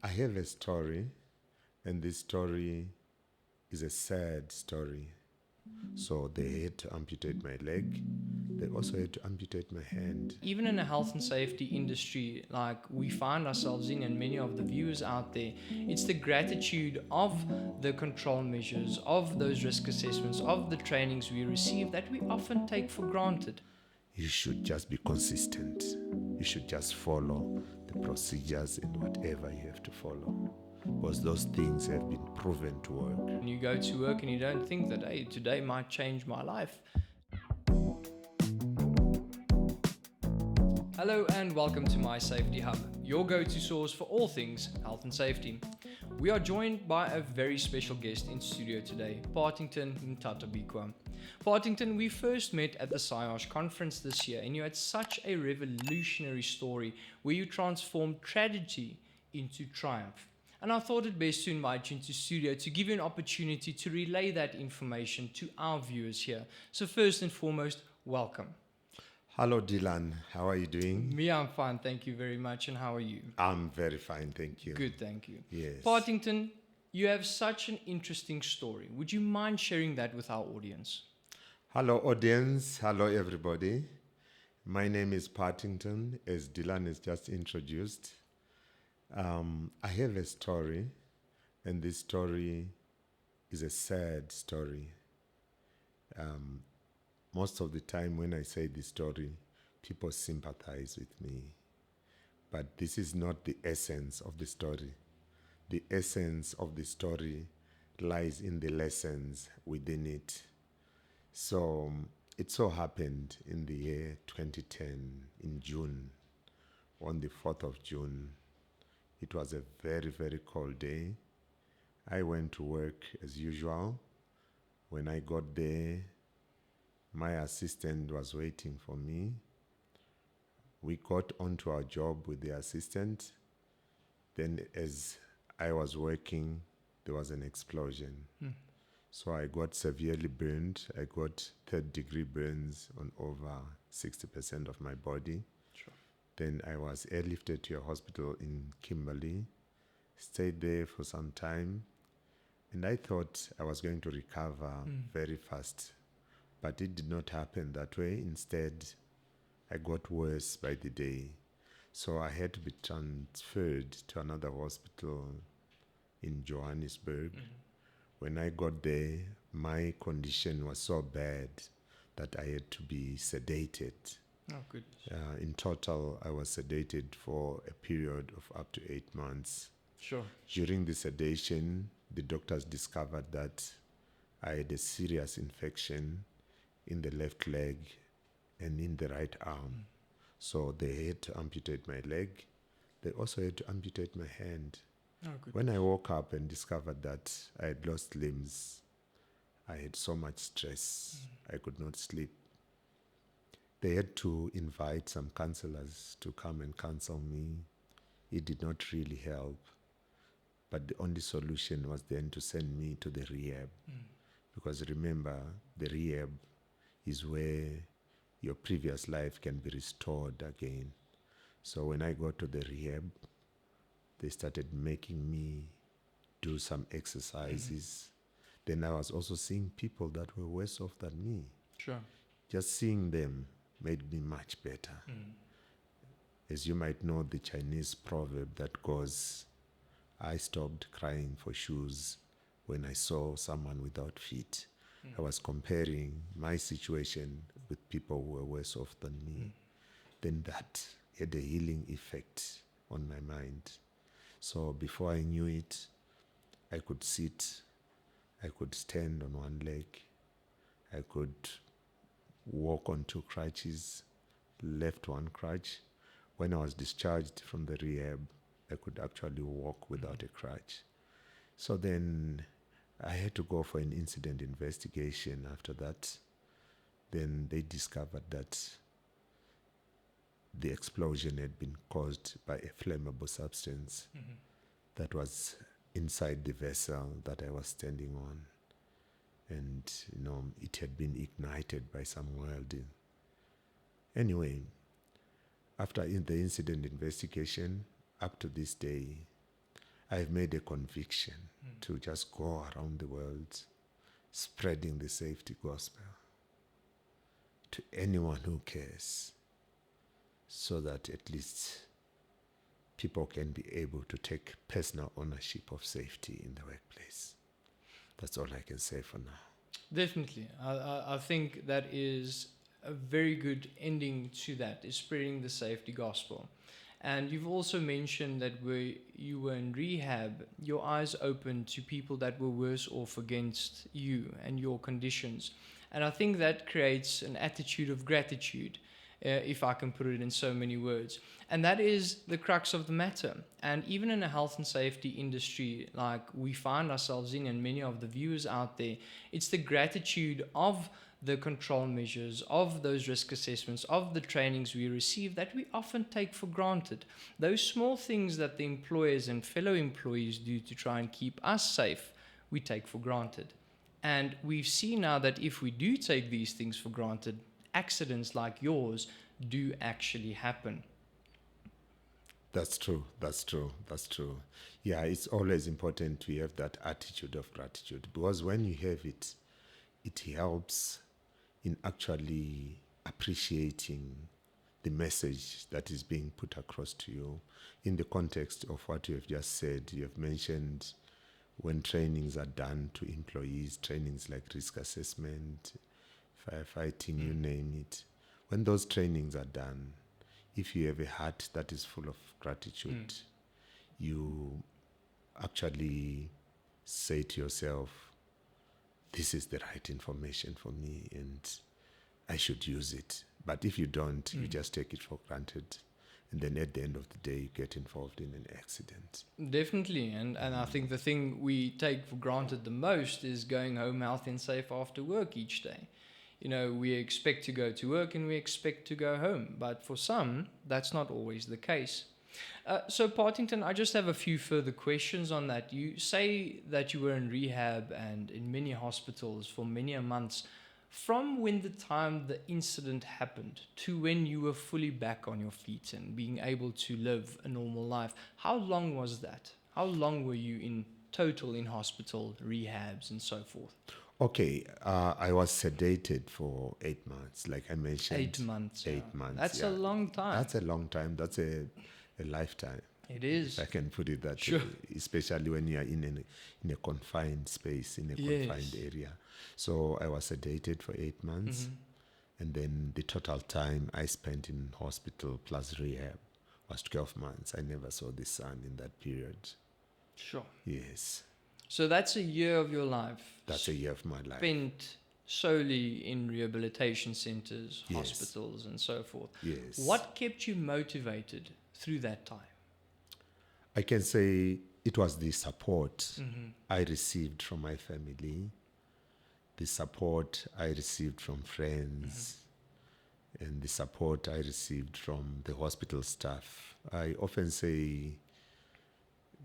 I have a story, and this story is a sad story. So they had to amputate my leg. They also had to amputate my hand. Even in a health and safety industry like we find ourselves in, and many of the viewers out there, it's the gratitude of the control measures, of those risk assessments, of the trainings we receive that we often take for granted. You should just be consistent. You should just follow the procedures and whatever you have to follow. Because those things have been proven to work. When you go to work and you don't think that, hey, today might change my life. Hello and welcome to My Safety Hub, your go-to source for all things health and safety. We are joined by a very special guest in studio today, Partington Mtatabikwa. Partington, we first met at the SIOSH conference this year, and you had such a revolutionary story where you transformed tragedy into triumph. And I thought it best to invite you into studio to give you an opportunity to relay that information to our viewers here. So first and foremost, welcome. Hello, Dylan. How are you doing? Me, I'm fine, thank you very much. And how are you? I'm very fine, thank you. Good, thank you. Yes. Partington, you have such an interesting story. Would you mind sharing that with our audience? Hello, audience. Hello, everybody. My name is Partington, as Dylan has just introduced. I have a story, and this story is a sad story. Most of the time when I say this story, people sympathize with me. But this is not the essence of the story. The essence of the story lies in the lessons within it. So it so happened in the year 2010, in June, on the 4th of June. It was a very, very cold day. I went to work as usual. When I got there, my assistant was waiting for me. We got onto our job with the assistant. Then as I was working, there was an explosion. So I got severely burned. I got third-degree burns on over 60% of my body. Sure. Then I was airlifted to a hospital in Kimberley, stayed there for some time, and I thought I was going to recover very fast. But it did not happen that way. Instead, I got worse by the day. So I had to be transferred to another hospital in Johannesburg. When I got there, my condition was so bad that I had to be sedated. Oh, goodness. In total, I was sedated for a period of up to 8 months. Sure. During the sedation, the doctors discovered that I had a serious infection in the left leg and in the right arm. So they had to amputate my leg. They also had to amputate my hand. Oh, good. When I woke up and discovered that I had lost limbs, I had so much stress. I could not sleep. They had to invite some counselors to come and counsel me. It did not really help. But the only solution was then to send me to the rehab. Because remember, the rehab is where your previous life can be restored again. So when I got to the rehab, they started making me do some exercises. Then I was also seeing people that were worse off than me. Sure. Just seeing them made me much better. As you might know, the Chinese proverb that goes, I stopped crying for shoes when I saw someone without feet. I was comparing my situation with people who were worse off than me. Then that had a healing effect on my mind. So before I knew it, I could sit, I could stand on one leg, I could walk on 2 crutches, left one crutch. When I was discharged from the rehab, I could actually walk without a crutch. So then I had to go for an incident investigation after that. Then they discovered that the explosion had been caused by a flammable substance that was inside the vessel that I was standing on. And, it had been ignited by some welding. Anyway, after the incident investigation, up to this day, I've made a conviction to just go around the world spreading the safety gospel to anyone who cares, so that at least people can be able to take personal ownership of safety in the workplace. That's all I can say for now. Definitely. I think that is a very good ending to that, is spreading the safety gospel. And you've also mentioned that where you were in rehab, your eyes opened to people that were worse off against you and your conditions. And I think that creates an attitude of gratitude, if I can put it in so many words. And that is the crux of the matter. And even in a health and safety industry like we find ourselves in, and many of the viewers out there, it's the gratitude of the control measures, of those risk assessments, of the trainings we receive that we often take for granted. Those small things that the employers and fellow employees do to try and keep us safe, we take for granted. And we've seen now that if we do take these things for granted, accidents like yours do actually happen. That's true. That's true. That's true. Yeah, it's always important to have that attitude of gratitude, because when you have it, it helps in actually appreciating the message that is being put across to you. In the context of what you have just said, you have mentioned when trainings are done to employees, trainings like risk assessment, firefighting, you name it. When those trainings are done, if you have a heart that is full of gratitude, you actually say to yourself, this is the right information for me and I should use it. But if you don't, you just take it for granted. And then at the end of the day, you get involved in an accident. Definitely. And I think the thing we take for granted the most is going home healthy and safe after work each day. You know, we expect to go to work and we expect to go home. But for some, that's not always the case. So Partington, I just have a few further questions on that. You say that you were in rehab and in many hospitals for many months. From when the time the incident happened to when you were fully back on your feet and being able to live a normal life, how long was that? How long were you in total in hospital, rehabs and so forth? Okay, I was sedated for 8 months, like I mentioned. 8 months. 8 months. That's a long time. That's a long time. That's a lifetime. It is. If I can put it that Sure. way, especially when you are in a confined space, in a confined area. So I was sedated for 8 months, and then the total time I spent in hospital plus rehab was 12 months. I never saw the sun in that period. Sure. Yes. So that's a year of your life. That's a year of my life. Spent solely in rehabilitation centers, Yes. hospitals, and so forth. Yes. What kept you motivated through that time? I can say it was the support I received from my family, the support I received from friends, and the support I received from the hospital staff. I often say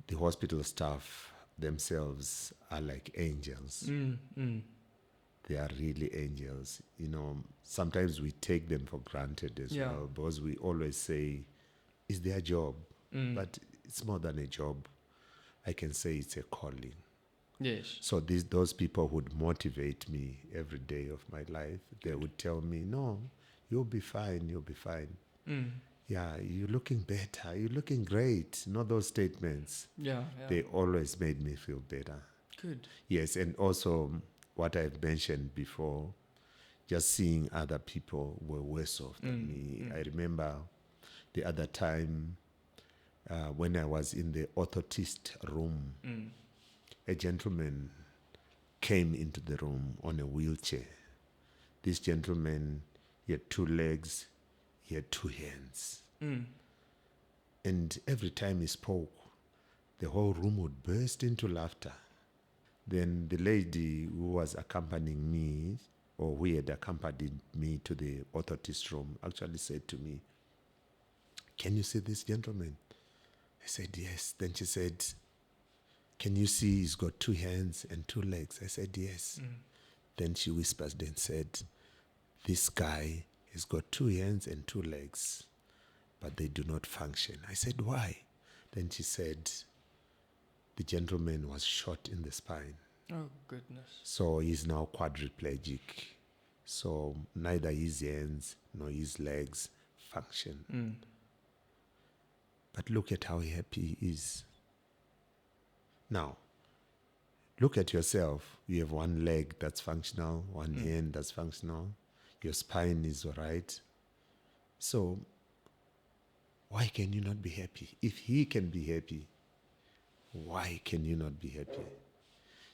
the hospital staff themselves are like angels. They are really angels. You know, sometimes we take them for granted as well, because we always say it's their job, but it's more than a job. I can say it's a calling. Yes. So those people would motivate me every day of my life. They would tell me, no, you'll be fine, you'll be fine. Yeah, you're looking better, you're looking great. Not those statements. Yeah. They always made me feel better. Good. Yes, and also what I've mentioned before, just seeing other people were worse off than me. I remember the other time when I was in the orthotist room, a gentleman came into the room on a wheelchair. This gentleman, he had 2 legs, he had 2 hands. And every time he spoke, the whole room would burst into laughter. Then the lady who was accompanying me, or who had accompanied me to the orthotist room, actually said to me, "Can you see this gentleman?" I said, "Yes." Then she said, "Can you see he's got 2 hands and 2 legs?" I said, "Yes." Then she whispered and said, "This guy has got 2 hands and 2 legs, but they do not function." I said, "Why?" Then she said, the gentleman was shot in the spine. Oh, goodness. So he's now quadriplegic. So neither his hands nor his legs function. But look at how happy he is. Now, look at yourself. You have one leg that's functional, one hand that's functional. Your spine is all right. So why can you not be happy? If he can be happy, why can you not be happy?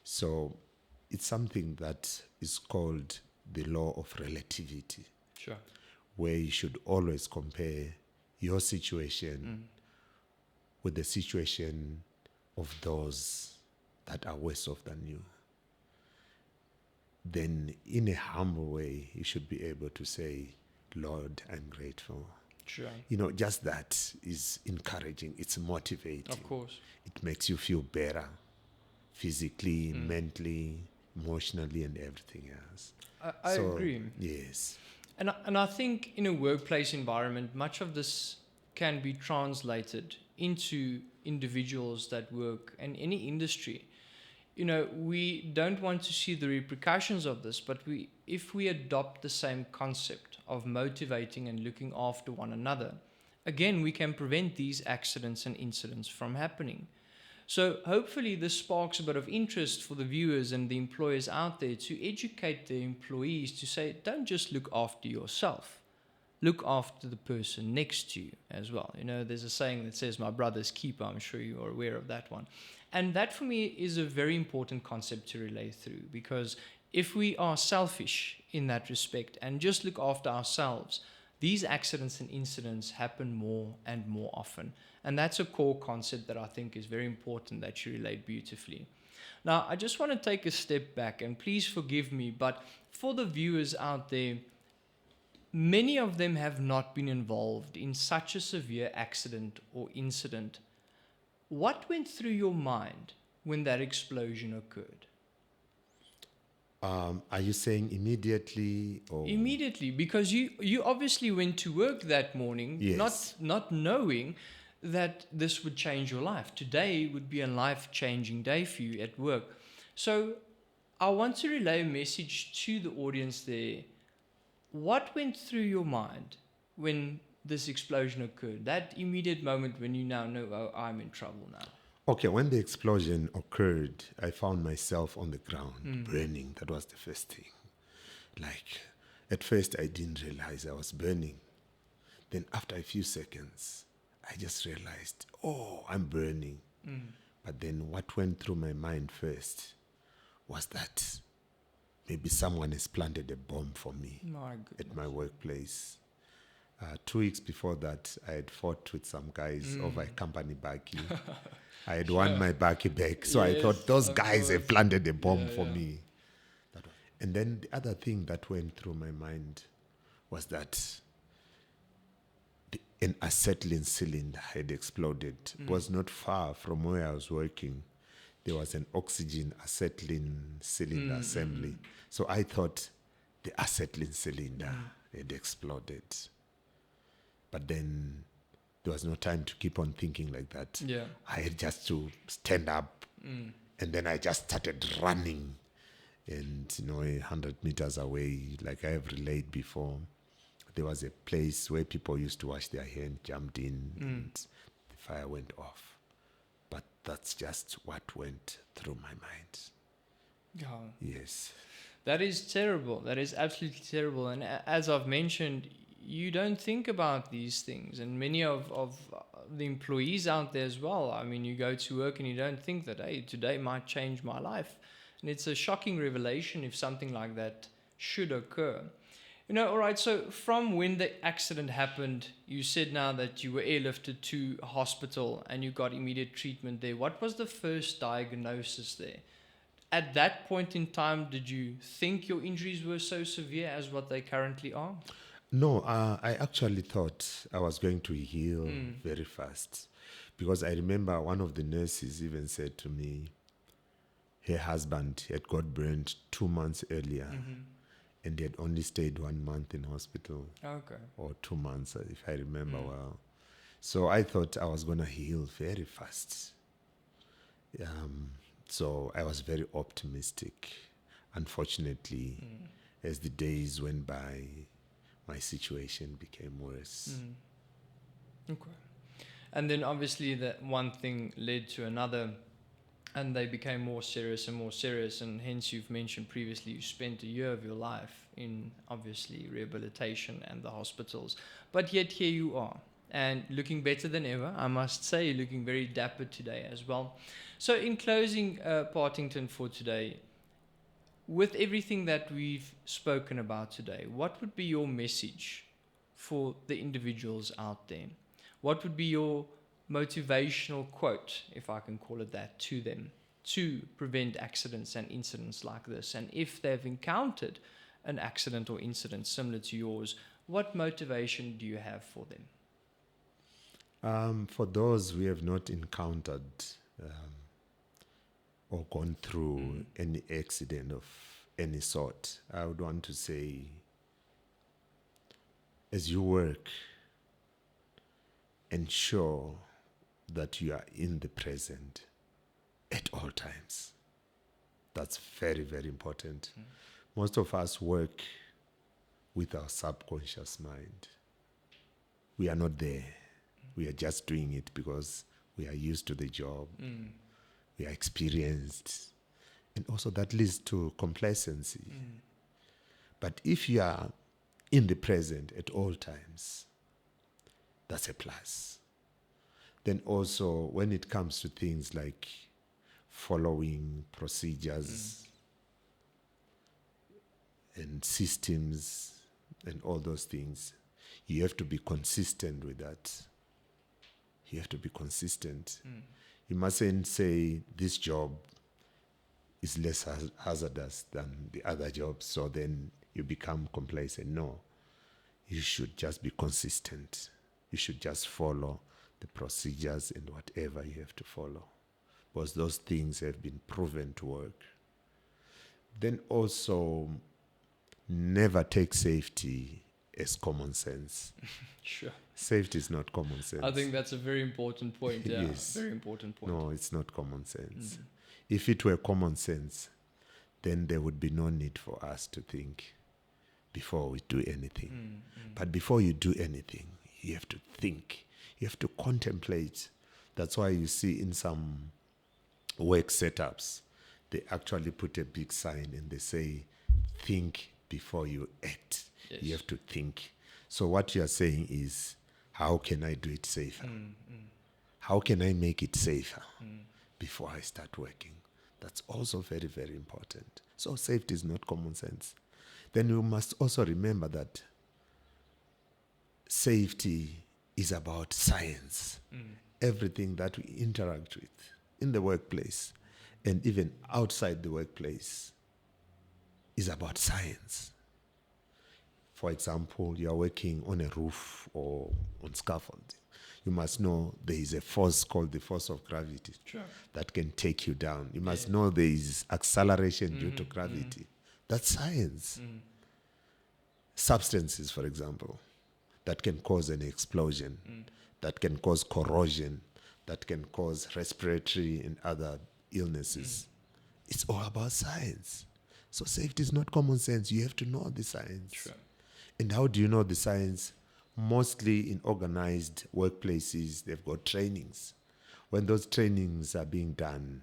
So it's something that is called the law of relativity, Sure. where you should always compare your situation with the situation of those that are worse off than you. Then in a humble way, you should be able to say, Lord, I'm grateful. Sure. You know, just that is encouraging. It's motivating. Of course. It makes you feel better physically, mentally, emotionally, and everything else. I agree. Yes. And I think in a workplace environment, much of this can be translated into individuals that work in any industry. You know, we don't want to see the repercussions of this, but if we adopt the same concept of motivating and looking after one another, again, we can prevent these accidents and incidents from happening. So hopefully this sparks a bit of interest for the viewers and the employers out there to educate their employees to say, don't just look after yourself. Look after the person next to you as well. You know, there's a saying that says, my brother's keeper. I'm sure you are aware of that one. And that for me is a very important concept to relay through, because if we are selfish in that respect and just look after ourselves, these accidents and incidents happen more and more often. And that's a core concept that I think is very important that you relate beautifully. Now, I just want to take a step back, and please forgive me, but for the viewers out there, many of them have not been involved in such a severe accident or incident. What went through your mind when that explosion occurred? Are you saying immediately or Immediately, because you obviously went to work that morning, Yes. not knowing that this would change your life. Today would be a life-changing day for you at work. So I want to relay a message to the audience there. What went through your mind when this explosion occurred? That immediate moment when you now know, oh, I'm in trouble now. Okay, when the explosion occurred, I found myself on the ground burning. That was the first thing. Like, at first I didn't realize I was burning. Then after a few seconds, I just realized, oh, I'm burning. But then what went through my mind first was that maybe someone has planted a bomb for me My goodness. at my workplace. 2 weeks before that, I had fought with some guys over a company baki. I had won my baki back, so I Yes, thought those of guys have course. planted a bomb Yeah, for yeah. me. And then the other thing that went through my mind was that an acetylene cylinder had exploded. It was not far from where I was working. There was an oxygen acetylene cylinder assembly. So I thought the acetylene cylinder had exploded. But then there was no time to keep on thinking like that. Yeah. I had just to stand up, and then I just started running. And, 100 meters away, like I have relayed before, there was a place where people used to wash their hands, jumped in, and the fire went off. But that's just what went through my mind. Yeah. Yes. That is terrible. That is absolutely terrible. And as I've mentioned, you don't think about these things. And many of the employees out there as well. I mean, you go to work and you don't think that, hey, today might change my life. And it's a shocking revelation if something like that should occur. All right, so from when the accident happened, you said now that you were airlifted to a hospital and you got immediate treatment there. What was the first diagnosis there? At that point in time, did you think your injuries were so severe as what they currently are? No, I actually thought I was going to heal very fast. Because I remember one of the nurses even said to me, her husband had got burned 2 months earlier, and they had only stayed 1 month in hospital, Okay. or 2 months, if I remember well. So I thought I was going to heal very fast. So I was very optimistic. Unfortunately, as the days went by, my situation became worse. Okay. And then obviously that one thing led to another, and they became more serious and more serious, and hence you've mentioned previously you spent a year of your life in obviously rehabilitation and the hospitals, but yet here you are and looking better than ever. I must say, looking very dapper today as well. So in closing, Partington, for today, with everything that we've spoken about today, what would be your message for the individuals out there? What would be your motivational quote, if I can call it that, to them to prevent accidents and incidents like this? And if they've encountered an accident or incident similar to yours, what motivation do you have for them? For those who have not encountered or gone through any accident of any sort, I would want to say, as you work, ensure that you are in the present at all times. That's very, very important. Most of us work with our subconscious mind. We are not there. We are just doing it because we are used to the job. We are experienced. And also that leads to complacency. But if you are in the present at all times, that's a plus. Then also when it comes to things like following procedures and systems and all those things, you have to be consistent with that. You have to be consistent. You mustn't say this job is less hazardous than the other jobs, so then you become complacent. No, you should just be consistent. You should just follow the procedures and whatever you have to follow, because those things have been proven to work. Then also, never take safety as common sense. Sure. Safety is not common sense. I think that's a very important point. Yeah, Yes. very important point. No, it's not common sense. If it were common sense, then there would be no need for us to think before we do anything. But before you do anything, you have to think. You have to contemplate. That's why you see in some work setups, they actually put a big sign and they say, think before you act. Yes. You have to think. So what you are saying is, how can I do it safer? How can I make it safer before I start working? That's also very, very important. So safety is not common sense. Then you must also remember that safety is about science. Everything that we interact with in the workplace and even outside the workplace is about science. For example, you are working on a roof or on scaffolding. You must know there is a force called the force of gravity that can take you down. You must know there is acceleration due to gravity. That's science. Substances, for example, that can cause an explosion, that can cause corrosion, that can cause respiratory and other illnesses. It's all about science. So safety is not common sense. You have to know the science. Sure. And how do you know the science? Mostly in organized workplaces, they've got trainings. When those trainings are being done,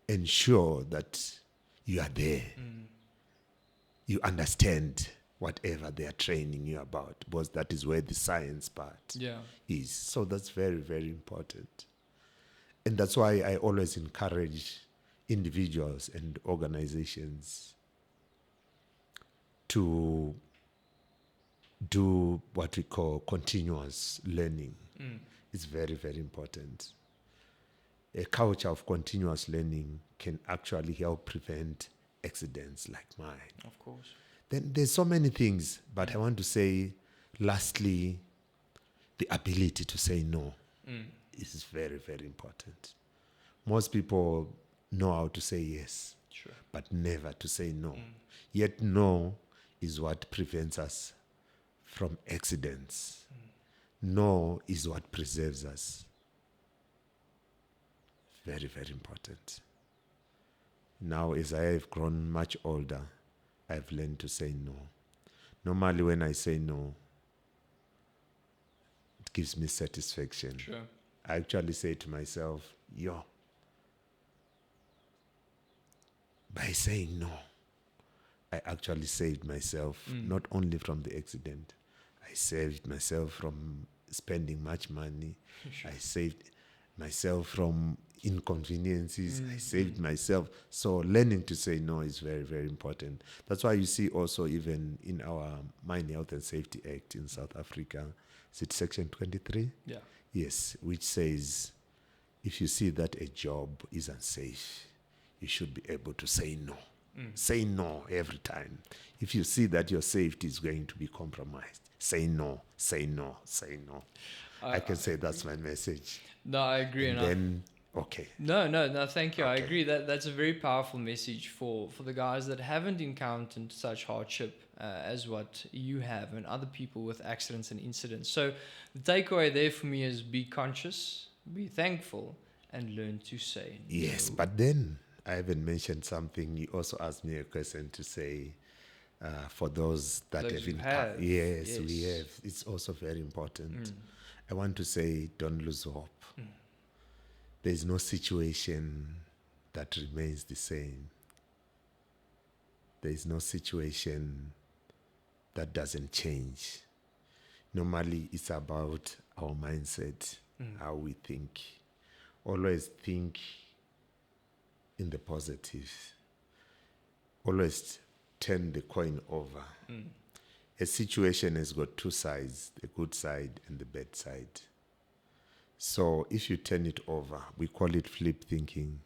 ensure that you are there. You understand whatever they are training you about, because that is where the science part is. So that's very, very important. And that's why I always encourage individuals and organizations to do what we call continuous learning. It's very, very important. A culture of continuous learning can actually help prevent accidents like mine. Of course. Then there's so many things, but I want to say, lastly, the ability to say no is very, very important. Most people know how to say yes, but never to say no. Yet no is what prevents us from accidents. No is what preserves us. very, very important. Now, as I have grown much older, I've learned to say no. Normally, when I say no, it gives me satisfaction. Sure. I actually say to myself, yo, by saying no, I actually saved myself not only from the accident, I saved myself from spending much money. Sure. I saved myself from inconveniences. I saved myself. So learning to say no is very, very important. That's why you see also even in our Mine Health and Safety Act in South Africa, is it Section 23? Yeah. Yes, which says if you see that a job is unsafe, you should be able to say no. Say no every time. If you see that your safety is going to be compromised, say no, say no, say no. I can say that's my message. No, I agree. And then, okay. No, thank you. I Okay. agree that that's a very powerful message for the guys that haven't encountered such hardship as what you have and other people with accidents and incidents. So the takeaway there for me is be conscious, be thankful, and learn to say Yes, no. but then I haven't mentioned something. You also asked me a question to say for those that Those have who been. have, Yes, we yes. have. It's also very important. I want to say don't lose hope. There's no situation that remains the same. There's no situation that doesn't change. Normally, it's about our mindset, how we think. Always think in the positive. Always turn the coin over. A situation has got two sides, the good side and the bad side. So if you turn it over, we call it flip thinking.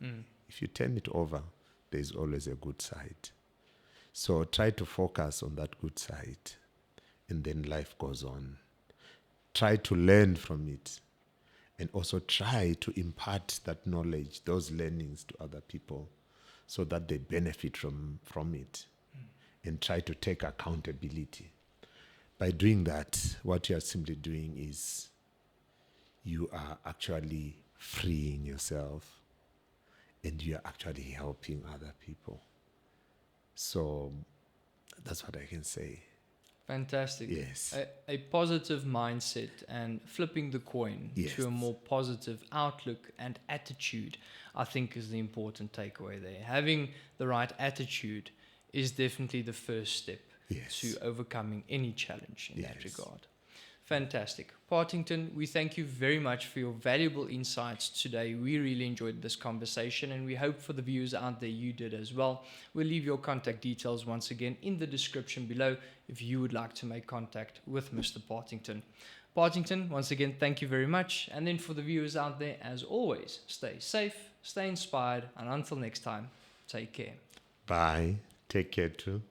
If you turn it over, there's always a good side. So try to focus on that good side, and then life goes on. Try to learn from it, and also try to impart that knowledge, those learnings to other people so that they benefit from it, and try to take accountability. By doing that, what you are simply doing is you are actually freeing yourself and you are actually helping other people. So that's what I can say. Fantastic. Yes. A positive mindset and flipping the coin Yes. to a more positive outlook and attitude, I think, is the important takeaway there. Having the right attitude is definitely the first step Yes. to overcoming any challenge in that Yes. regard. Fantastic. Partington, we thank you very much for your valuable insights today. We really enjoyed this conversation, and we hope for the viewers out there you did as well. We'll leave your contact details once again in the description below if you would like to make contact with Mr. Partington. Partington, once again, thank you very much. And then for the viewers out there, as always, stay safe, stay inspired, and until next time, take care. Bye. Take care too.